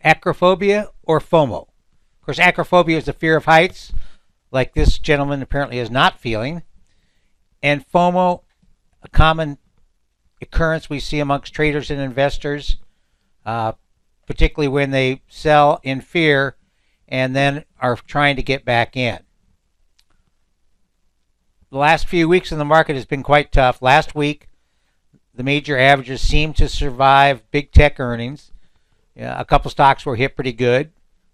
Acrophobia or FOMO. Of course, acrophobia is the fear of heights, like this gentleman apparently is not feeling. And FOMO, a common occurrence we see amongst traders and investors, particularly when they sell in fear and then are trying to get back in. The last few weeks in the market has been quite tough. Last week, the major averages seemed to survive big tech earnings. A couple stocks were hit pretty good,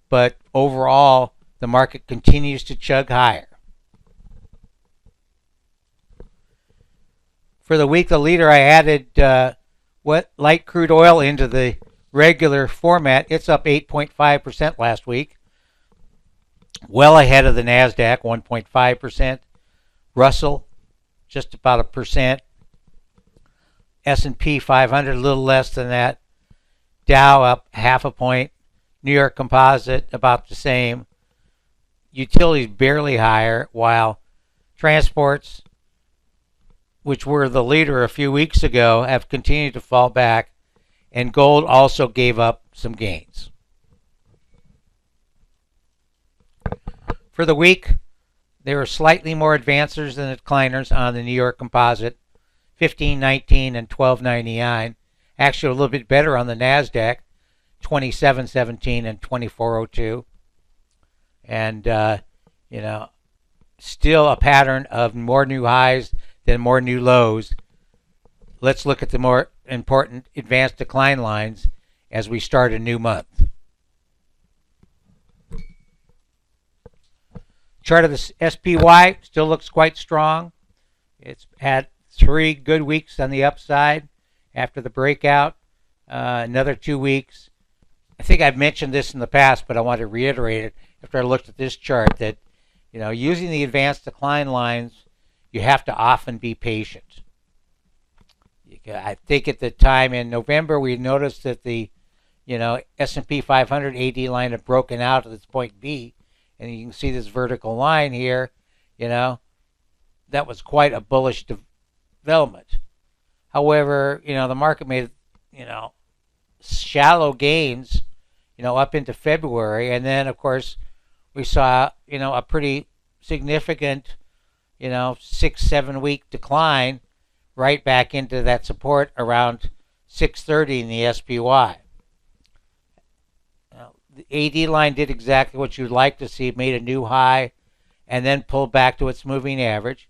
but overall, the market continues to chug higher. For the week, the leader, I added light crude oil into the regular format. It's up 8.5% last week, well ahead of the Nasdaq, 1.5%. Russell, just about 1%. S&P 500, a little less than that. Dow up 0.5 point. New York Composite, about the same. Utilities barely higher, while transports, which were the leader a few weeks ago, have continued to fall back, and gold also gave up some gains. For the week, there were slightly more advancers than decliners on the New York Composite, 15.19 and 12.99. Actually, a little bit better on the Nasdaq, 27.17 and 24.02. And, still a pattern of more new highs than more new lows. Let's look at the more important advanced decline lines as we start a new month. Chart of the SPY still looks quite strong. It's had 3 good weeks on the upside after the breakout. Another 2 weeks. I think I've mentioned this in the past, but I want to reiterate it after I looked at this chart that, using the advanced decline lines, you have to often be patient. I think at the time in November, we noticed that the, S&P 500 AD line had broken out at its point B, and you can see this vertical line here, that was quite a bullish development. However, the market made, shallow gains, up into February, and then, of course, we saw, a pretty significant, 6-7 week decline right back into that support around 630 in the SPY. The AD line did exactly what you'd like to see. It made a new high and then pulled back to its moving average.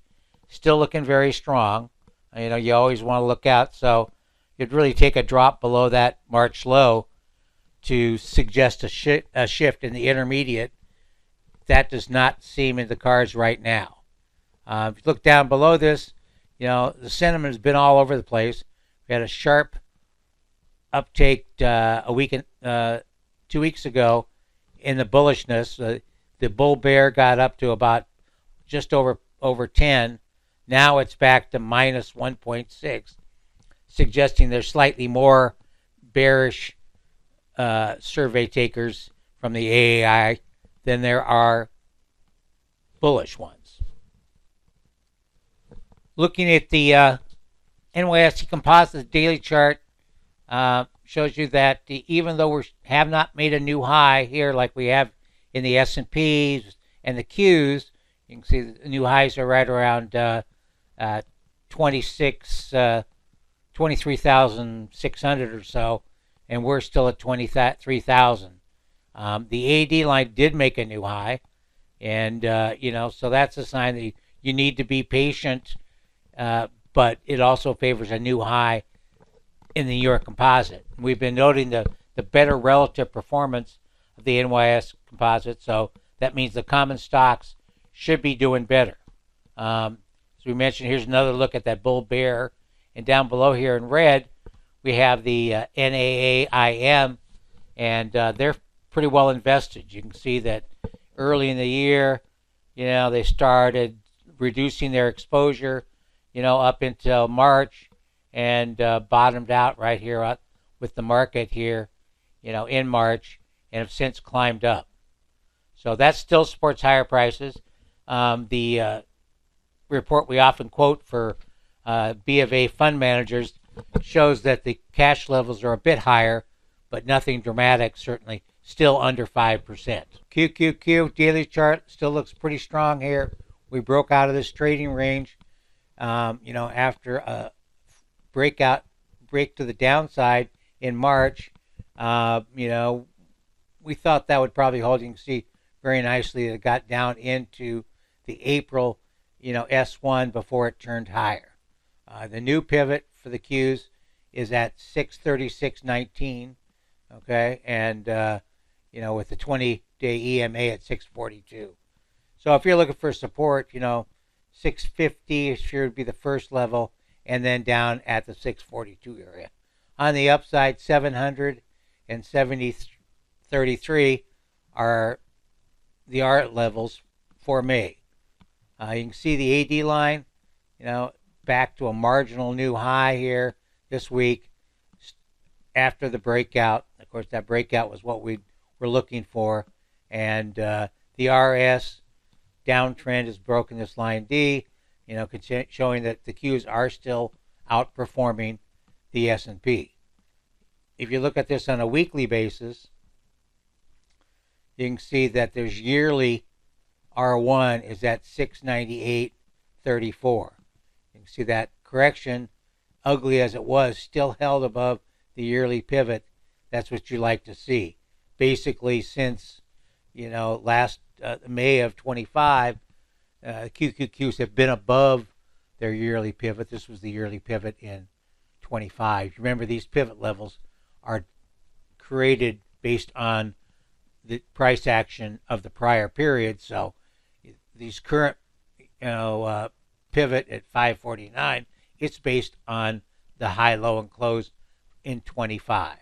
Still looking very strong. You always want to look out. So you'd really take a drop below that March low to suggest a shift in the intermediate. That does not seem in the cards right now. If you look down below this, the sentiment has been all over the place. We had a sharp uptake 2 weeks ago in the bullishness. The bull bear got up to about just over 10. Now it's back to minus 1.6, suggesting there's slightly more bearish survey takers from the AAI than there are bullish ones. Looking at the NYSE composite daily chart, shows you that even though we have not made a new high here like we have in the S&Ps and the Qs, you can see the new highs are right around 23,600 or so, and we're still at 23,000. The AD line did make a new high, and so that's a sign that you need to be patient, but it also favors a new high in the New York Composite. We've been noting the better relative performance of the NYSE Composite, so that means the common stocks should be doing better. As we mentioned, here's another look at that bull bear, and down below here in red, we have the NAAIM, and they're pretty well invested. You can see that early in the year, they started reducing their exposure, up until March, and bottomed out right here with the market here, in March, and have since climbed up. So that still supports higher prices. The report we often quote for B of A fund managers shows that the cash levels are a bit higher, but nothing dramatic, certainly still under 5%. QQQ daily chart still looks pretty strong here. We broke out of this trading range, after a break to the downside in March. We thought that would probably hold. You can see very nicely it got down into the April, S1 before it turned higher. The new pivot for the Qs is at 636.19, okay, and with the 20-day EMA at 642. So if you're looking for support, 650 should be the first level, and then down at the 642 area. On the upside, 700 and 70.33 are the art levels for May. You can see the AD line, back to a marginal new high here this week after the breakout. Of course, that breakout was what we were looking for. And the RS downtrend has broken this line D, showing that the Qs are still outperforming the S&P. If you look at this on a weekly basis, you can see that there's yearly R1 is at 698.34. You can see that correction, ugly as it was, still held above the yearly pivot. That's what you like to see. Basically, since last May of 25, QQQs have been above their yearly pivot. This was the yearly pivot in 25. Remember, these pivot levels are created based on the price action of the prior period. So these current, pivot at 549, it's based on the high, low, and close in 25.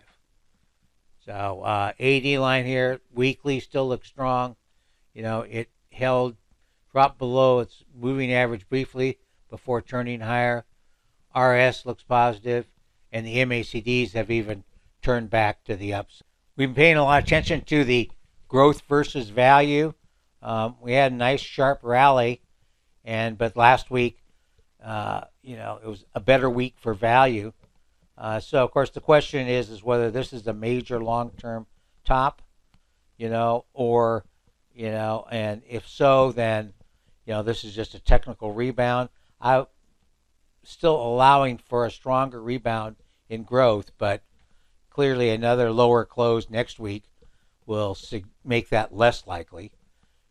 So AD line here, weekly, still looks strong. It dropped below its moving average briefly before turning higher. RS looks positive, and the MACDs have even turned back to the upside. We've been paying a lot of attention to the growth versus value. We had a nice sharp rally, but last week, it was a better week for value. So of course the question is whether this is a major long-term top, or and if so, then this is just a technical rebound. I'm still allowing for a stronger rebound in growth, but clearly another lower close next week will make that less likely.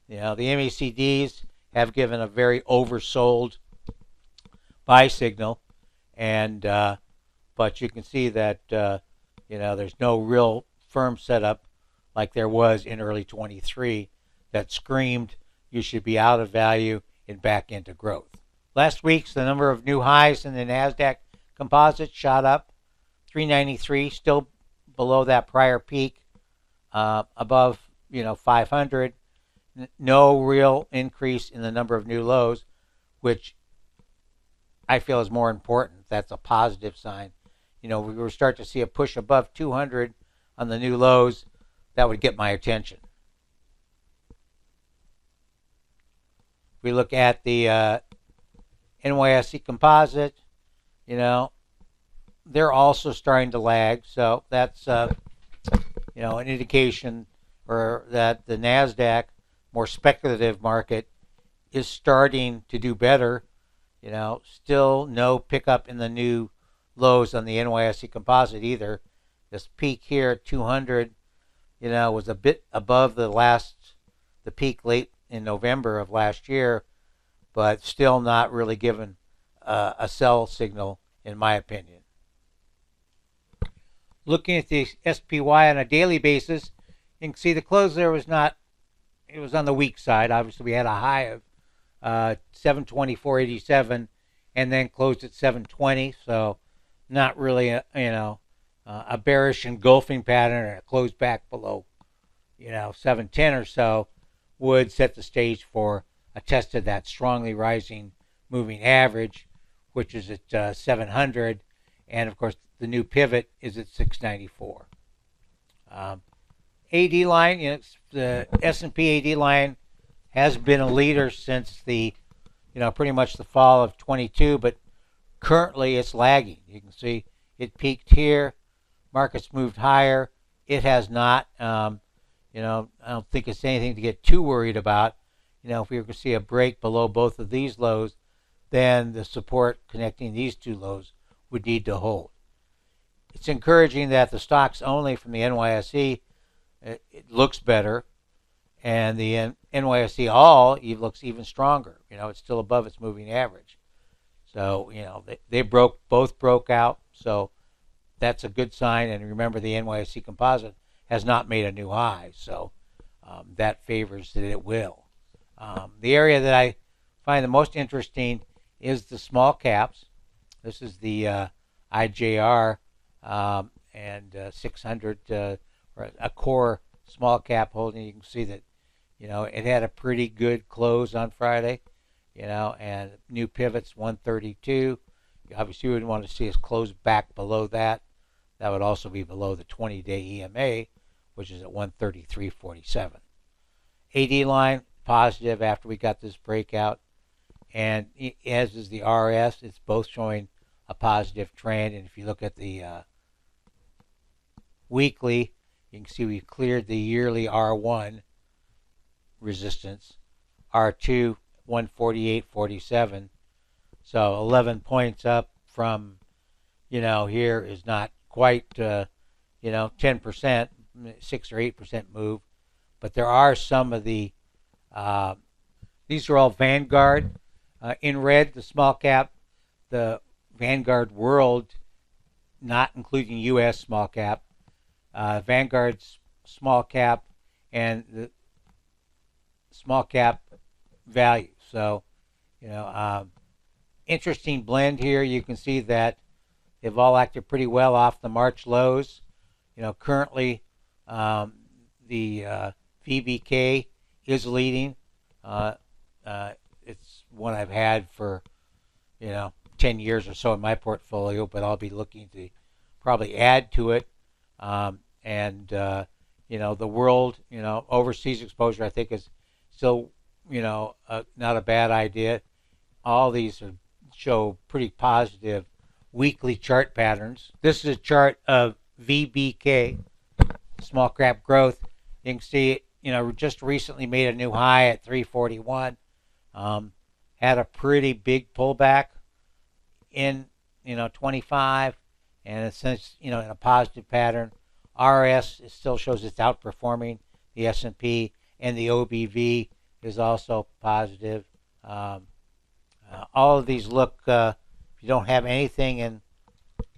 The MACDs have given a very oversold buy signal, and but you can see that there's no real firm setup like there was in early 23 that screamed you should be out of value and back into growth. Last week's the number of new highs in the Nasdaq composite shot up 393, still below that prior peak, above 500. No real increase in the number of new lows, which I feel is more important. That's a positive sign. We will start to see a push above 200 on the new lows. That would get my attention. If we look at the NYSE composite, they're also starting to lag. So that's an indication that the Nasdaq, more speculative market, is starting to do better. Still no pickup in the new lows on the NYSE composite either. This peak here at 200, was a bit above the peak late in November of last year, but still not really given a sell signal, in my opinion. Looking at the SPY on a daily basis, you can see the close there was not, it was on the weak side. Obviously, we had a high of 724.87 and then closed at 720. So not really a bearish engulfing pattern, and it closed back below 710 or so would set the stage for a test of that strongly rising moving average, which is at 700, and of course the new pivot is at 694. AD line, the S&P AD line has been a leader since the pretty much the fall of 22, but currently it's lagging. You can see it peaked here, markets moved higher, it has not. You know, I don't think it's anything to get too worried about. You know, if we were to see a break below both of these lows, then the support connecting these two lows would need to hold. It's encouraging that the stocks only from the NYSE, it looks better, and the NYSE all looks even stronger. You know, it's still above its moving average. So, you know, they both broke out. So that's a good sign. And remember, the NYSE composite has not made a new high. So that favors that it will. The area that I find the most interesting is the small caps. This is the IJR and 600, a core small cap holding. You can see that, you know, it had a pretty good close on Friday, you know, and new pivots 132. Obviously, you wouldn't want to see us close back below that. That would also be below the 20-day EMA, which is at 133.47. AD line positive after we got this breakout, and as is the RS. It's both showing a positive trend. And if you look at the weekly, you can see we cleared the yearly R1 resistance, R2 148.47. So 11 points up from, you know, here is not quite, you know, 10%, 6 or 8% move. But there are some of the, these are all Vanguard. In red, the small cap, the Vanguard World, not including U.S. small cap, Vanguard's small cap, and the small cap value. So, you know, interesting blend here. You can see that they've all acted pretty well off the March lows. You know, currently the VBK is leading. It's one I've had for, you know, 10 years or so in my portfolio, but I'll be looking to probably add to it. You know, the world, you know, overseas exposure, I think is still, you know, not a bad idea. All these show pretty positive weekly chart patterns. This is a chart of VBK, small cap growth. You can see, you know, just recently made a new high at 341. Had a pretty big pullback in, you know, 25, and since, you know, in a positive pattern. RS still shows it's outperforming the S&P, and the OBV is also positive. All of these look, if you don't have anything in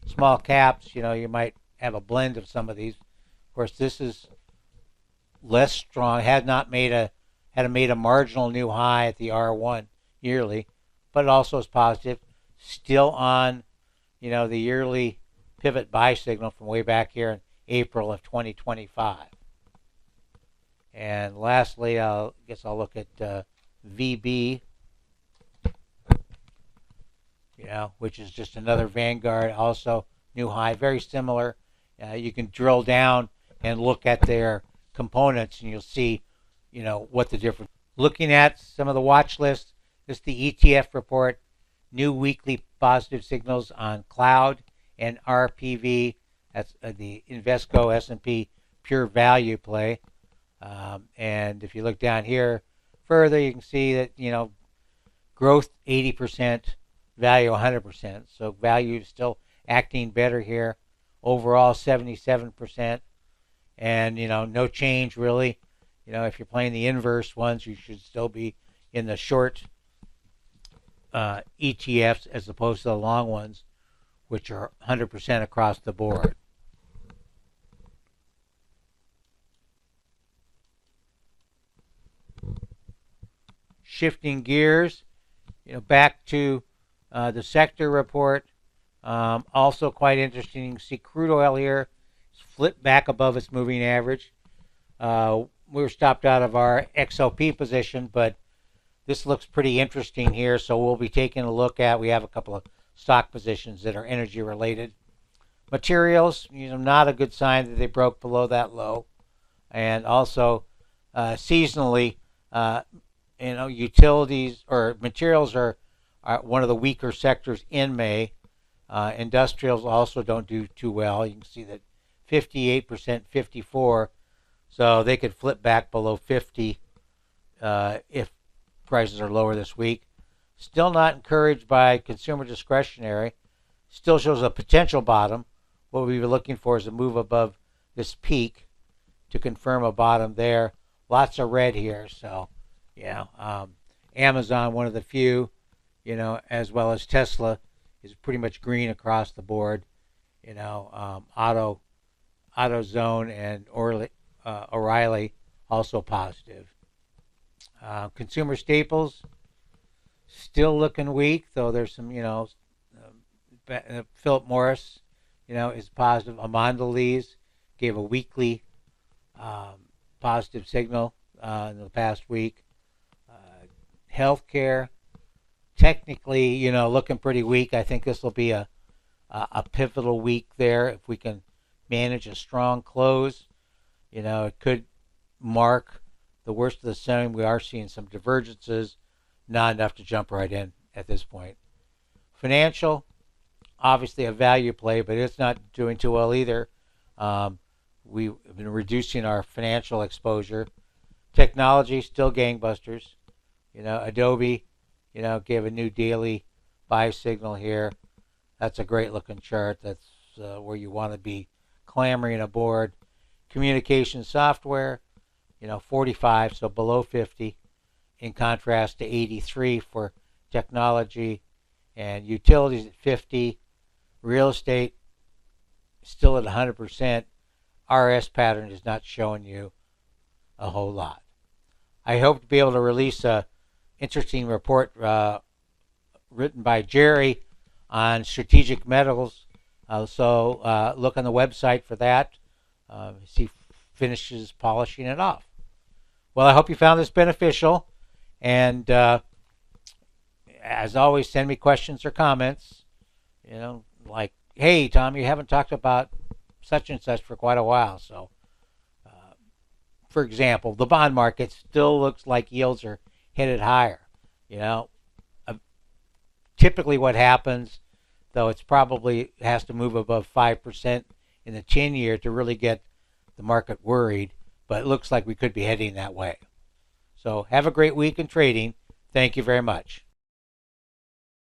small caps, you know, you might have a blend of some of these. Of course, this is less strong. Had made a marginal new high at the R1 yearly, but it also is positive. Still on, you know, the yearly pivot buy signal from way back here in April of 2025. And lastly, I guess I'll look at VB, you know, which is just another Vanguard, also new high, very similar. You can drill down and look at their components, and you'll see, you know, what the difference. Looking at some of the watch lists, this is the ETF report, new weekly positive signals on cloud and RPV. That's the Invesco S&P Pure Value play. And if you look down here further, you can see that, you know, growth 80%, value 100%. So value is still acting better here. Overall 77%. And, you know, no change really. You know, if you're playing the inverse ones, you should still be in the short ETFs as opposed to the long ones, which are 100% across the board. Shifting gears, you know, back to the sector report. Also quite interesting. You can see crude oil here flipped back above its moving average. We were stopped out of our XOP position, but this looks pretty interesting here, so we'll be taking a look at. We have a couple of stock positions that are energy related. Materials, you know, not a good sign that they broke below that low. And also seasonally, you know, utilities or materials are one of the weaker sectors in May. Industrials also don't do too well. You can see that 58%, 54. So they could flip back below 50 if prices are lower this week. Still not encouraged by consumer discretionary. Still shows a potential bottom. What we were looking for is a move above this peak to confirm a bottom there. Lots of red here. So, Amazon, one of the few, as well as Tesla, is pretty much green across the board. AutoZone and O'Reilly also positive. Consumer staples still looking weak, though there's some, Philip Morris, is positive. Mondelez gave a weekly positive signal in the past week. Healthcare, technically, looking pretty weak. I think this will be a pivotal week there. If we can manage a strong close, it could mark the worst of the selling. We are seeing some divergences, not enough to jump right in at this point. Financial, obviously a value play, but it's not doing too well either. We've been reducing our financial exposure. Technology, still gangbusters. Adobe, gave a new daily buy signal here. That's a great looking chart. That's where you want to be clamoring aboard. Communication software, 45, so below 50, in contrast to 83 for technology, and utilities at 50. Real estate still at 100%. RS pattern is not showing you a whole lot. I hope to be able to release a interesting report written by Jerry on strategic metals. So look on the website for that as he finishes polishing it off. Well, I hope you found this beneficial. And as always, send me questions or comments. Like, hey, Tom, you haven't talked about such and such for quite a while. So, for example, the bond market still looks like yields are headed higher. Typically what happens, though, it's probably has to move above 5% in the 10-year to really get the market worried. But it looks like we could be heading that way. So have a great week in trading. Thank you very much.